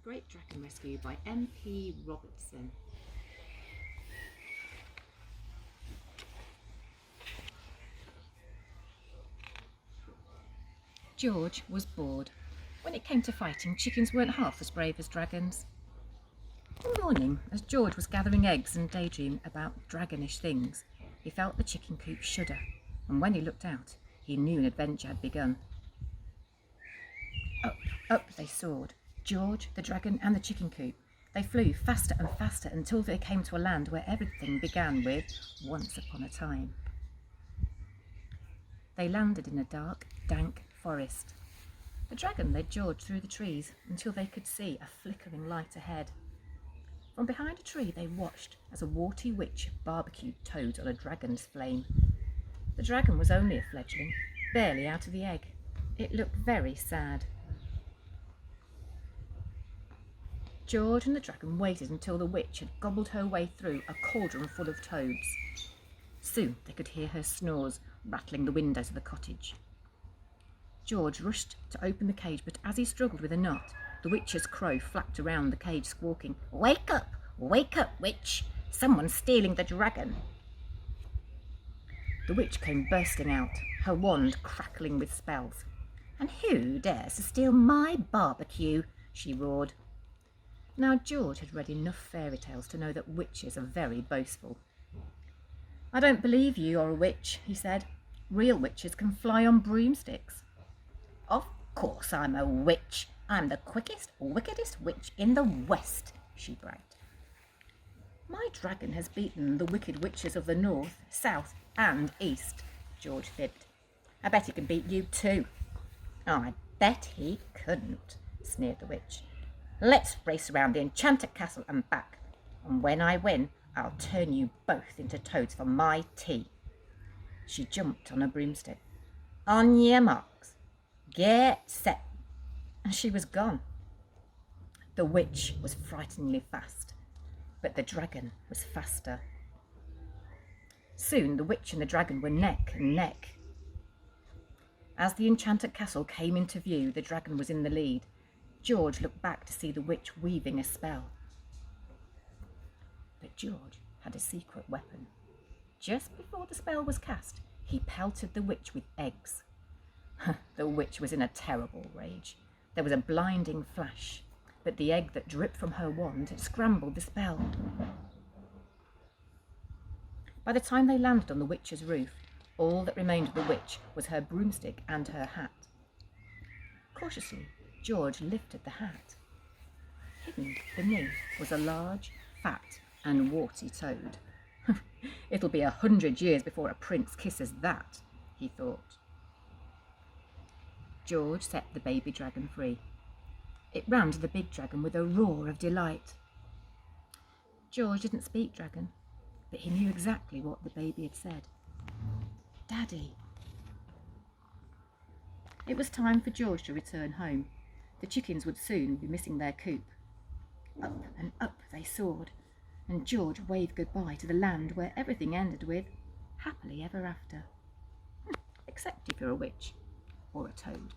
Great Dragon Rescue by M.P. Robertson. George was bored. When it came to fighting, chickens weren't half as brave as dragons. One morning, as George was gathering eggs and daydreaming about dragonish things, he felt the chicken coop shudder, and when he looked out, he knew an adventure had begun. Up they soared, George, the dragon and the chicken coop. They flew faster and faster until they came to a land where everything began with once upon a time. They landed in a dark, dank forest. The dragon led George through the trees until they could see a flickering light ahead. From behind a tree they watched as a warty witch barbecued toads on a dragon's flame. The dragon was only a fledgling, barely out of the egg. It looked very sad. George and the dragon waited until the witch had gobbled her way through a cauldron full of toads. Soon they could hear her snores rattling the windows of the cottage. George rushed to open the cage, but as he struggled with a knot, the witch's crow flapped around the cage, squawking, wake up, witch! Someone's stealing the dragon." The witch came bursting out, her wand crackling with spells. "And who dares to steal my barbecue?" she roared. Now George had read enough fairy tales to know that witches are very boastful. "I don't believe you're a witch," he said. "Real witches can fly on broomsticks." "Of course I'm a witch. I'm the quickest, wickedest witch in the West," she bragged. "My dragon has beaten the wicked witches of the North, South and East," George fibbed. "I bet he can beat you too." "I bet he couldn't," sneered the witch. "Let's race around the enchanted castle and back, and when I win, I'll turn you both into toads for my tea." She jumped on a broomstick. "On your marks, get set," and she was gone. The witch was frighteningly fast, but the dragon was faster. Soon the witch and the dragon were neck and neck. As the enchanted castle came into view, the dragon was in the lead. George looked back to see the witch weaving a spell. But George had a secret weapon. Just before the spell was cast, he pelted the witch with eggs. The witch was in a terrible rage. There was a blinding flash, but the egg that dripped from her wand had scrambled the spell. By the time they landed on the witch's roof, all that remained of the witch was her broomstick and her hat. Cautiously, George lifted the hat. Hidden beneath was a large, fat and warty toad. "It'll be 100 years before a prince kisses that," he thought. George set the baby dragon free. It ran to the big dragon with a roar of delight. George didn't speak dragon, but he knew exactly what the baby had said. "Daddy." It was time for George to return home. The chickens would soon be missing their coop. Up and up they soared, and George waved goodbye to the land where everything ended with happily ever after. Except if you're a witch or a toad.